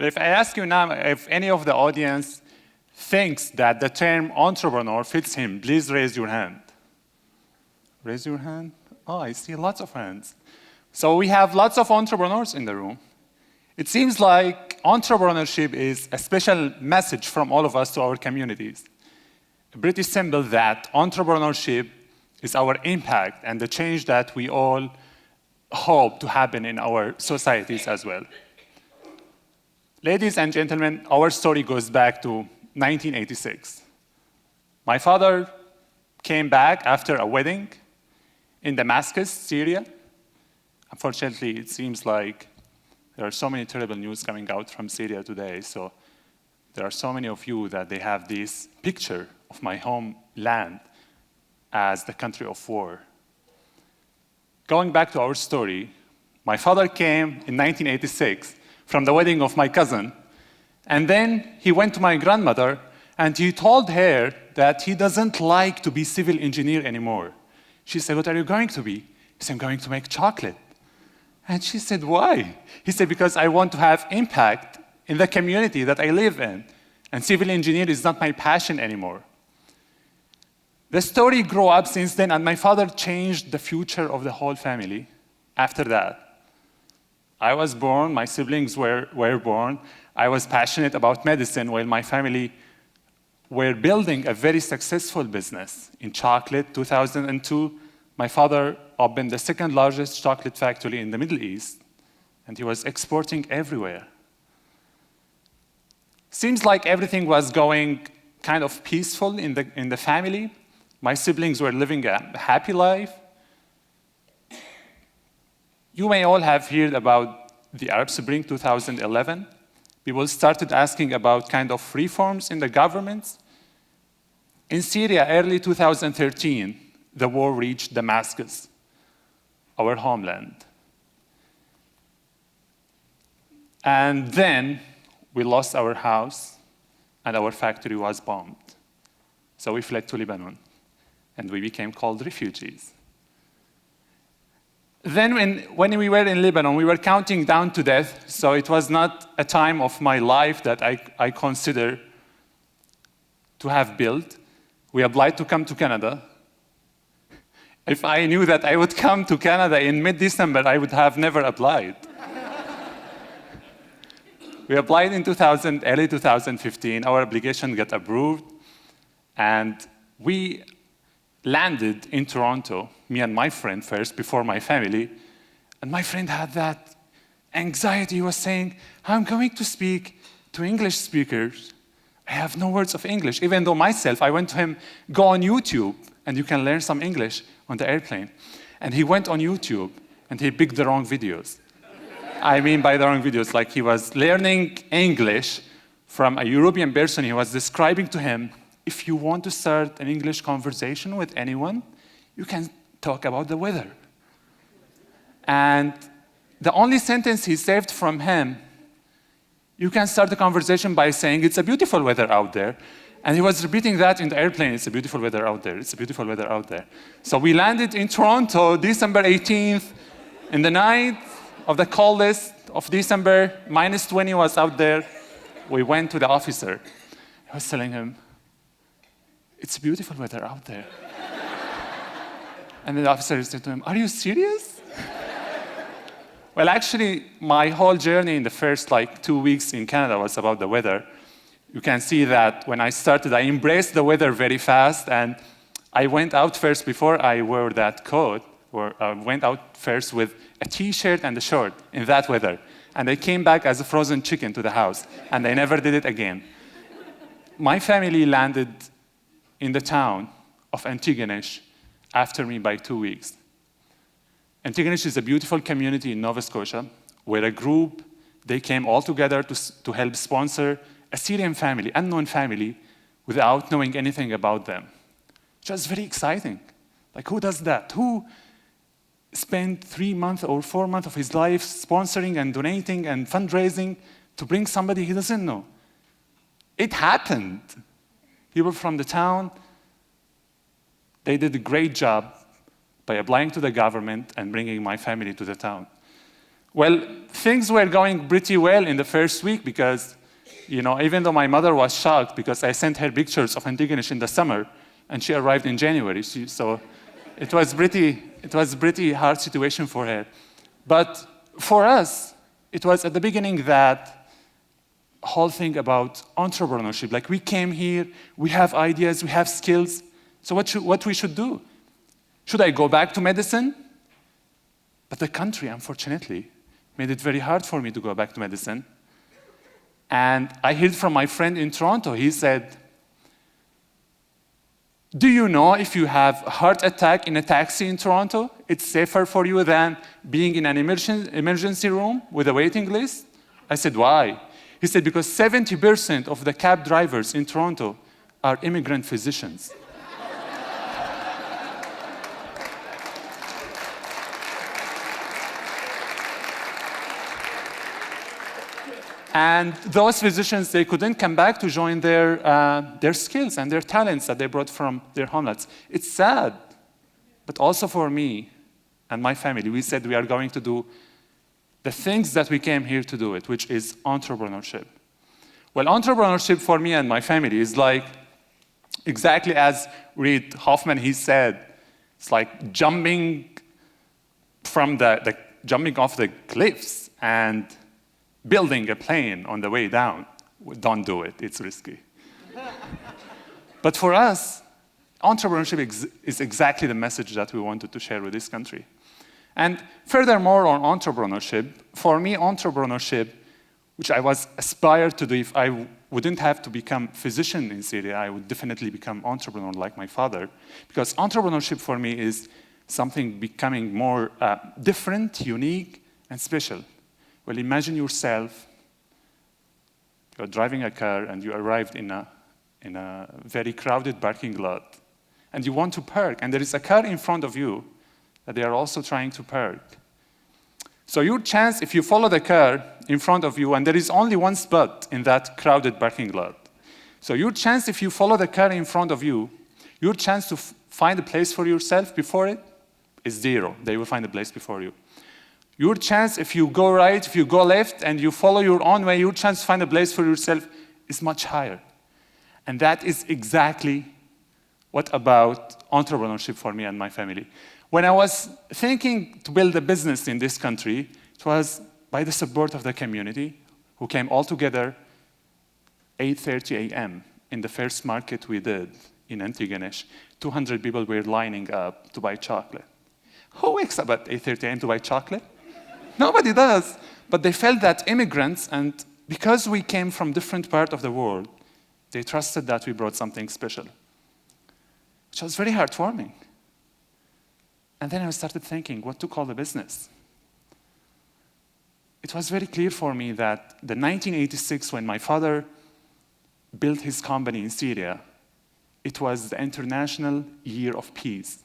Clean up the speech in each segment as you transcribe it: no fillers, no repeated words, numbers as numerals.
But if I ask you now if any of the audience thinks that the term entrepreneur fits him, please raise your hand. Raise your hand. Oh, I see lots of hands. So we have lots of entrepreneurs in the room. It seems like entrepreneurship is a special message from all of us to our communities. Pretty simple that entrepreneurship is our impact and the change that we all hope to happen in our societies as well. Ladies and gentlemen, our story goes back to 1986. My father came back after a wedding in Damascus, Syria. Unfortunately, it seems like there are so many terrible news coming out from Syria today, so there are so many of you that they have this picture of my homeland as the country of war. Going back to our story, my father came in 1986 from the wedding of my cousin, and then he went to my grandmother and he told her that he doesn't like to be civil engineer anymore. She said, "What are you going to be?" He said, "I'm going to make chocolate." And she said, "Why?" He said, "Because I want to have impact in the community that I live in, and civil engineer is not my passion anymore." The story grew up since then, and my father changed the future of the whole family after that. I was born, my siblings were born. I was passionate about medicine while my family were building a very successful business in chocolate. 2002, my father opened the second largest chocolate factory in the Middle East, and he was exporting everywhere. Seems like everything was going kind of peaceful in the family. My siblings were living a happy life. You may all have heard about the Arab Spring 2011. People started asking about kind of reforms in the governments. In Syria, early 2013, the war reached Damascus, our homeland. And then we lost our house and our factory was bombed. So we fled to Lebanon and we became called refugees. Then when we were in Lebanon, we were counting down to death, so it was not a time of my life that I consider to have built. We applied to come to Canada. If I knew that I would come to Canada in mid-December, I would have never applied. We applied in early 2015. Our application got approved, and we landed in Toronto, me and my friend first, before my family. And my friend had that anxiety. He was saying, "I'm going to speak to English speakers. I have no words of English." Even though myself, I went to him, "Go on YouTube, and you can learn some English on the airplane." And he went on YouTube, and he picked the wrong videos. I mean by the wrong videos, like he was learning English from a European person. He was describing to him, if you want to start an English conversation with anyone, you can talk about the weather. And the only sentence he saved from him, you can start the conversation by saying, "It's a beautiful weather out there." And he was repeating that in the airplane, "It's a beautiful weather out there, it's a beautiful weather out there." So we landed in Toronto, December 18th, in the night of the coldest of December, minus 20 was out there. We went to the officer. I was telling him, "It's beautiful weather out there." And the officer said to him, "Are you serious?" Well, actually, my whole journey in the first 2 weeks in Canada was about the weather. You can see that when I started, I embraced the weather very fast, and I went out first before I wore that coat, or went out first with a t-shirt and a short in that weather. And I came back as a frozen chicken to the house, and I never did it again. My family landed in the town of Antigonish after me by 2 weeks. Antigonish is a beautiful community in Nova Scotia where a group, they came all together to help sponsor a Syrian family, unknown family, without knowing anything about them. Which was very exciting. Like, who does that? Who spent 3 months or 4 months of his life sponsoring and donating and fundraising to bring somebody he doesn't know? It happened. People from the town, they did a great job by applying to the government and bringing my family to the town. Well, things were going pretty well in the first week because, even though my mother was shocked because I sent her pictures of Antigonish in the summer, and she arrived in January. So it was pretty hard situation for her. But for us, it was at the beginning that whole thing about entrepreneurship. Like, we came here, we have ideas, we have skills. So what we should do? Should I go back to medicine? But the country, unfortunately, made it very hard for me to go back to medicine. And I heard from my friend in Toronto. He said, do you know if you have a heart attack in a taxi in Toronto, it's safer for you than being in an emergency room with a waiting list? I said, why? He said, because 70% of the cab drivers in Toronto are immigrant physicians. And those physicians, they couldn't come back to join their skills and their talents that they brought from their homelands. It's sad, but also for me and my family, we said we are going to do the things that we came here to do it, which is entrepreneurship. Well, entrepreneurship for me and my family is like, exactly as Reid Hoffman, he said, it's like jumping from jumping off the cliffs and building a plane on the way down. Don't do it, it's risky. But for us, entrepreneurship is exactly the message that we wanted to share with this country. And furthermore, on entrepreneurship, for me, entrepreneurship, which I was aspired to do, if I wouldn't have to become physician in Syria, I would definitely become entrepreneur like my father. Because entrepreneurship for me is something becoming more different, unique, and special. Well, imagine yourself, you're driving a car and you arrived in a very crowded parking lot, and you want to park, and there is a car in front of you that they are also trying to park. So your chance, if you follow the car in front of you, and there is only one spot in that crowded parking lot, so your chance, if you follow the car in front of you, your chance to find a place for yourself before it is zero. They will find a place before you. Your chance, if you go right, if you go left, and you follow your own way, your chance to find a place for yourself is much higher. And that is exactly what about entrepreneurship for me and my family. When I was thinking to build a business in this country, it was by the support of the community who came all together 8:30 a.m. in the first market we did in Antigonish. 200 people were lining up to buy chocolate. Who wakes up at 8:30 a.m. to buy chocolate? Nobody does. But they felt that immigrants, and because we came from different parts of the world, they trusted that we brought something special, which was very heartwarming. And then I started thinking what to call the business. It was very clear for me that the 1986, when my father built his company in Syria, it was the International Year of Peace.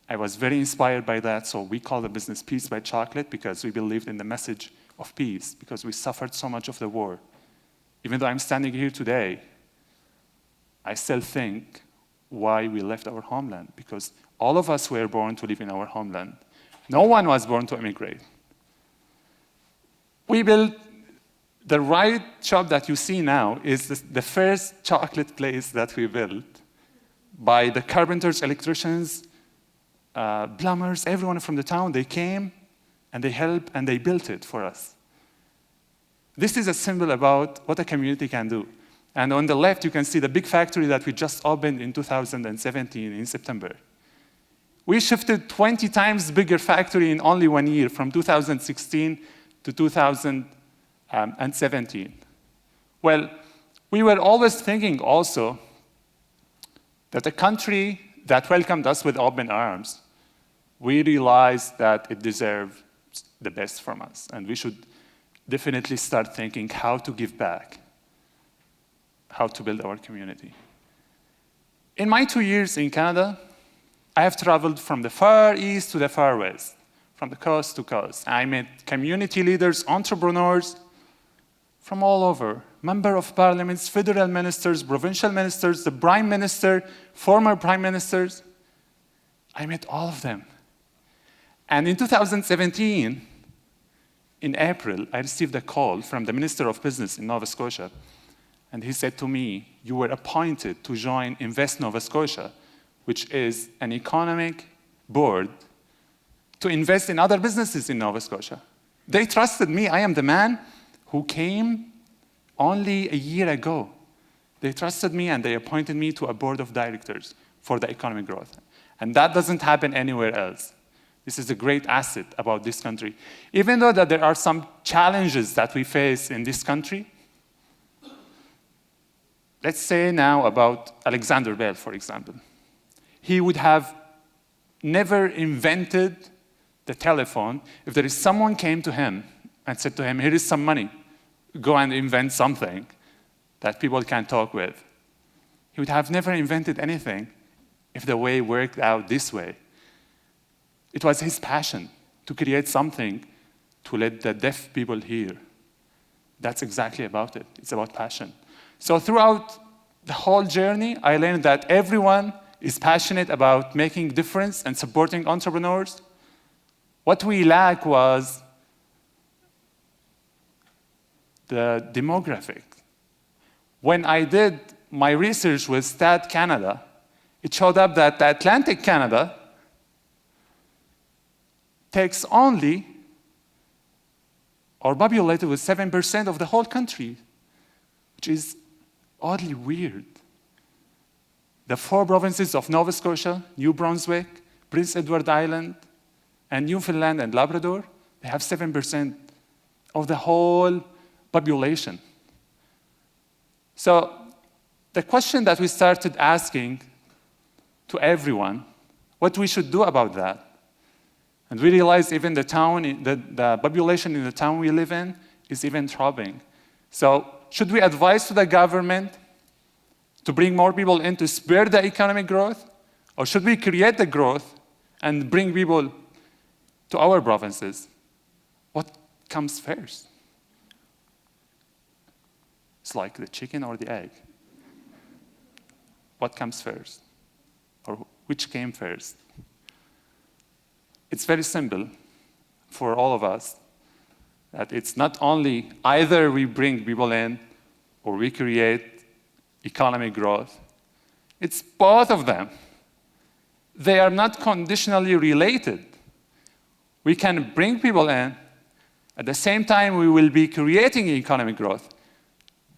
I was very inspired by that, so we call the business Peace by Chocolate because we believed in the message of peace, because we suffered so much of the war. Even though I'm standing here today, I still think why we left our homeland, because all of us were born to live in our homeland. No one was born to immigrate. We built the right shop that you see now is the first chocolate place that we built by the carpenters, electricians, plumbers, everyone from the town. They came and they helped and they built it for us. This is a symbol about what a community can do. And on the left, you can see the big factory that we just opened in 2017 in September. We shifted 20 times bigger factory in only 1 year, from 2016 to 2017. Well, we were always thinking also that a country that welcomed us with open arms, we realized that it deserved the best from us, and we should definitely start thinking how to give back, how to build our community. In my 2 years in Canada, I have traveled from the far east to the far west, from the coast to coast. I met community leaders, entrepreneurs from all over, member of parliaments, federal ministers, provincial ministers, the prime minister, former prime ministers. I met all of them. And in 2017, in April, I received a call from the Minister of Business in Nova Scotia, and he said to me, you were appointed to join Invest Nova Scotia, which is an economic board to invest in other businesses in Nova Scotia. They trusted me. I am the man who came only a year ago. They trusted me and they appointed me to a board of directors for the economic growth. And that doesn't happen anywhere else. This is a great asset about this country. Even though that there are some challenges that we face in this country, let's say now about Alexander Bell, for example. He would have never invented the telephone if there is someone came to him and said to him, here is some money, go and invent something that people can talk with. He would have never invented anything if the way worked out this way. It was his passion to create something to let the deaf people hear. That's exactly about it. It's about passion. So throughout the whole journey, I learned that everyone is passionate about making a difference and supporting entrepreneurs. What we lack was the demographic. When I did my research with Stat Canada, it showed up that the Atlantic Canada takes only, or populated with 7% of the whole country, which is oddly weird. The 4 provinces of Nova Scotia, New Brunswick, Prince Edward Island, and Newfoundland and Labrador, they have 7% of the whole population. So the question that we started asking to everyone, what we should do about that. And we realized even the population in the town we live in is even dropping. So should we advise to the government to bring more people in to spur the economic growth? Or should we create the growth and bring people to our provinces? What comes first? It's like the chicken or the egg. What comes first? Or which came first? It's very simple for all of us that it's not only either we bring people in or we create economic growth. It's both of them. They are not conditionally related. We can bring people in. At the same time, we will be creating economic growth.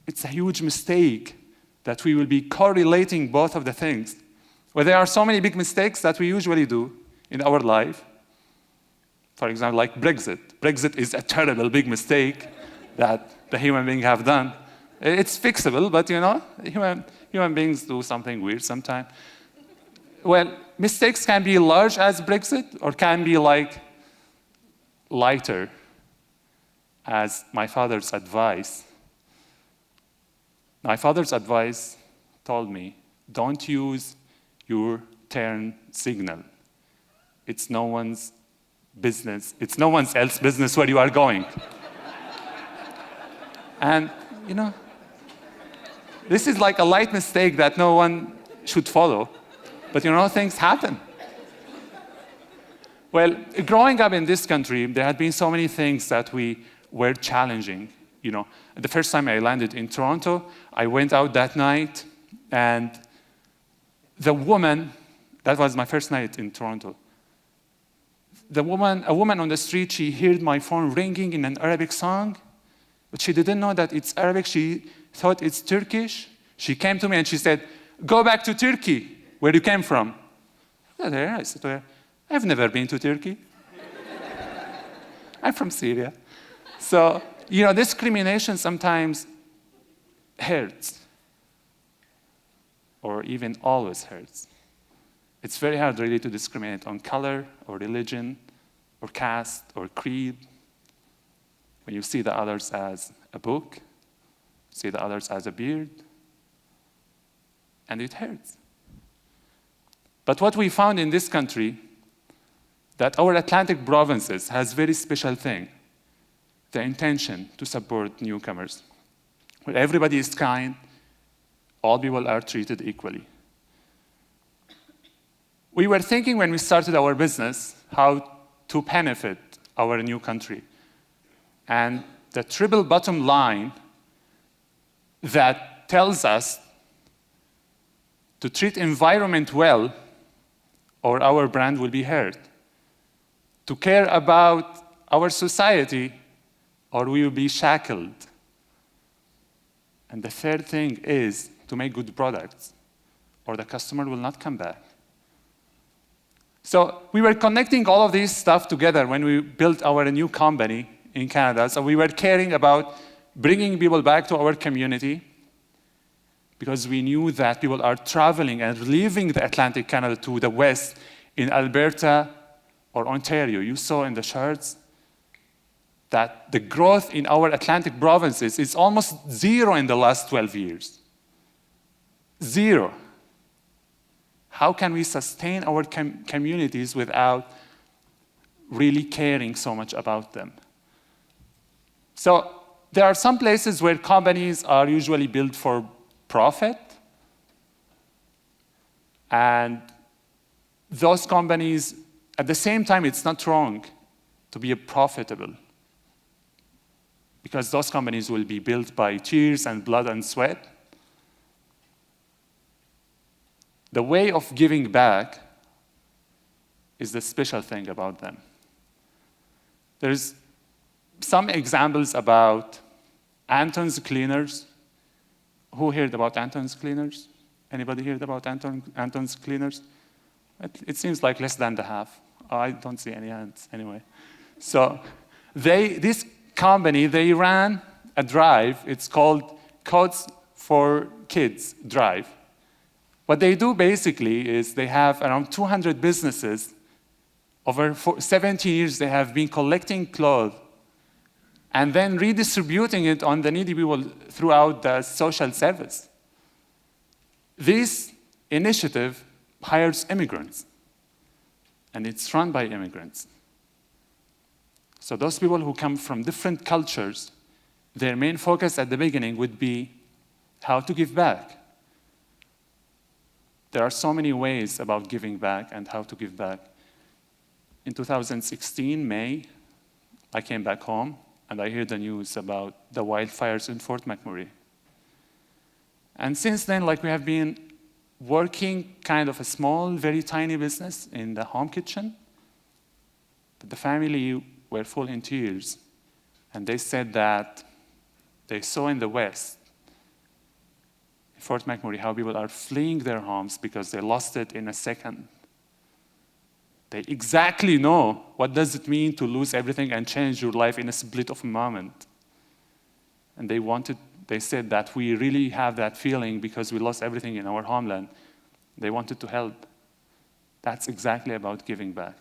It's a huge mistake that we will be correlating both of the things. Well, there are so many big mistakes that we usually do in our life. For example, like Brexit. Brexit is a terrible big mistake that the human beings have done. It's fixable, but you know, human beings do something weird sometimes. Well, mistakes can be large as Brexit or can be like lighter as my father's advice. My father's advice told me, don't use your turn signal. It's no one's business. It's no one else's business where you are going. And, you know, this is like a light mistake that no one should follow. But, you know, things happen. Well, growing up in this country, there had been so many things that we were challenging. You know, the first time I landed in Toronto, I went out that night, and the woman, that was my first night in Toronto. A woman on the street, she heard my phone ringing in an Arabic song, but she didn't know that it's Arabic. She thought it's Turkish. She came to me and she said, go back to Turkey, where you came from. I said to her, I've never been to Turkey. I'm from Syria. So, you know, discrimination sometimes hurts, or even always hurts. It's very hard really to discriminate on color or religion or caste or creed. When you see the others as a book, see the others as a beard, and it hurts. But what we found in this country, that our Atlantic provinces has very special thing, the intention to support newcomers. Where everybody is kind, all people are treated equally. We were thinking when we started our business how to benefit our new country. and the triple bottom line that tells us to treat environment well or our brand will be hurt, to care about our society or we will be shackled. And the third thing is to make good products or the customer will not come back. So we were connecting all of these stuff together when we built our new company in Canada. So we were caring about bringing people back to our community because we knew that people are traveling and leaving the Atlantic Canada to the west in Alberta or Ontario. You saw in the charts that the growth in our Atlantic provinces is almost zero in the last 12 years. Zero. How can we sustain our communities without really caring so much about them? So there are some places where companies are usually built for profit, and those companies, at the same time, it's not wrong to be profitable, because those companies will be built by tears and blood and sweat. The way of giving back is the special thing about them. There's some examples about Anton's Cleaners. Who heard about Anton's Cleaners? Anybody heard about Anton's Cleaners? It seems like less than the half. I don't see any hands anyway. So this company, they ran a drive. It's called Codes for Kids Drive. What they do basically is they have around 200 businesses. Over 17 years, they have been collecting clothes and then redistributing it on the needy people throughout the social service. This initiative hires immigrants, and it's run by immigrants. So those people who come from different cultures, their main focus at the beginning would be how to give back. There are so many ways about giving back and how to give back. In 2016, May, I came back home and I heard the news about the wildfires in Fort McMurray. And since then, we have been working kind of a small, very tiny business in the home kitchen. But the family were full in tears. And they said that they saw in the West, Fort McMurray, how people are fleeing their homes because they lost it in a second. They exactly know what does it mean to lose everything and change your life in a split of a moment. And they said that we really have that feeling because we lost everything in our homeland. They wanted to help. That's exactly about giving back.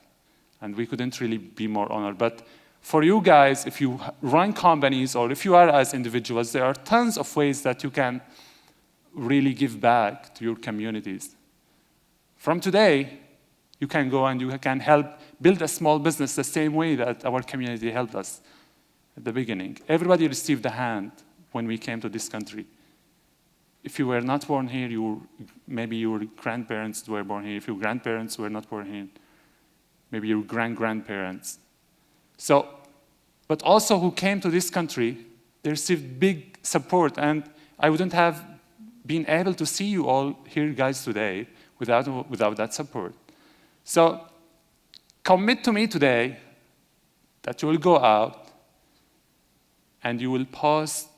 And we couldn't really be more honored. But for you guys, if you run companies or if you are as individuals, there are tons of ways that you can really give back to your communities. From today, you can go and you can help build a small business the same way that our community helped us at the beginning. Everybody received a hand when we came to this country. If you were not born here, maybe your grandparents were born here. If your grandparents were not born here, maybe your grandparents. So, but also who came to this country, they received big support, and I wouldn't have been able to see you all here, guys, today without that support. So commit to me today that you will go out and you will post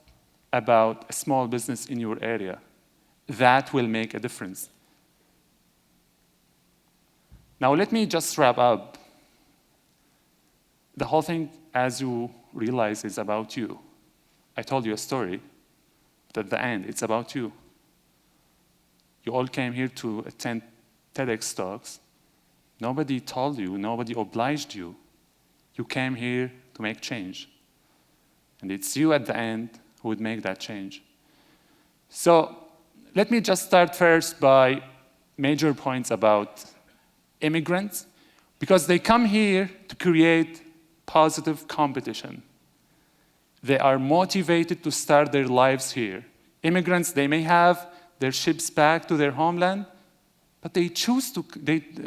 about a small business in your area. That will make a difference. Now let me just wrap up. The whole thing, as you realize, is about you. I told you a story, but at the end, it's about you. You all came here to attend TEDx talks. Nobody told you, nobody obliged you. You came here to make change. And it's you at the end who would make that change. So let me just start first by major points about immigrants, because they come here to create positive competition. They are motivated to start their lives here. Immigrants, they may have their ships back to their homeland, but they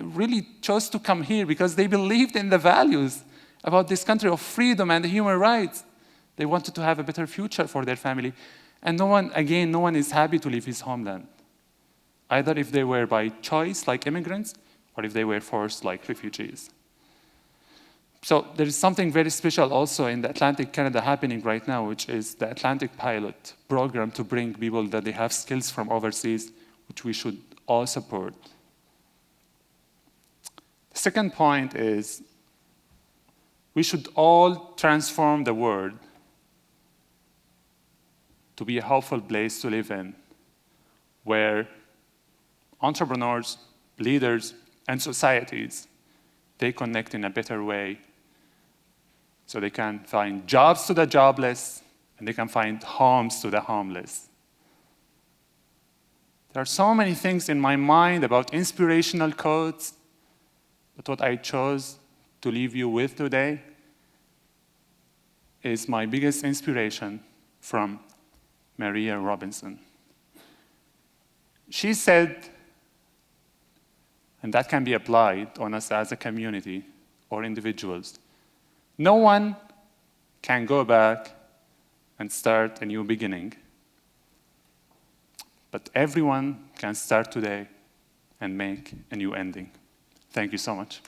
really chose to come here because they believed in the values about this country of freedom and human rights. They wanted to have a better future for their family. And no one is happy to leave his homeland, either if they were by choice, like immigrants, or if they were forced, like refugees. So there is something very special also in the Atlantic Canada happening right now, which is the Atlantic Pilot program to bring people that they have skills from overseas, which we should all support. The second point is we should all transform the world to be a hopeful place to live in, where entrepreneurs, leaders, and societies, they connect in a better way so they can find jobs to the jobless and they can find homes to the homeless. There are so many things in my mind about inspirational quotes, but what I chose to leave you with today is my biggest inspiration from Maria Robinson. She said, and that can be applied on us as a community or individuals, no one can go back and start a new beginning, but everyone can start today and make a new ending. Thank you so much.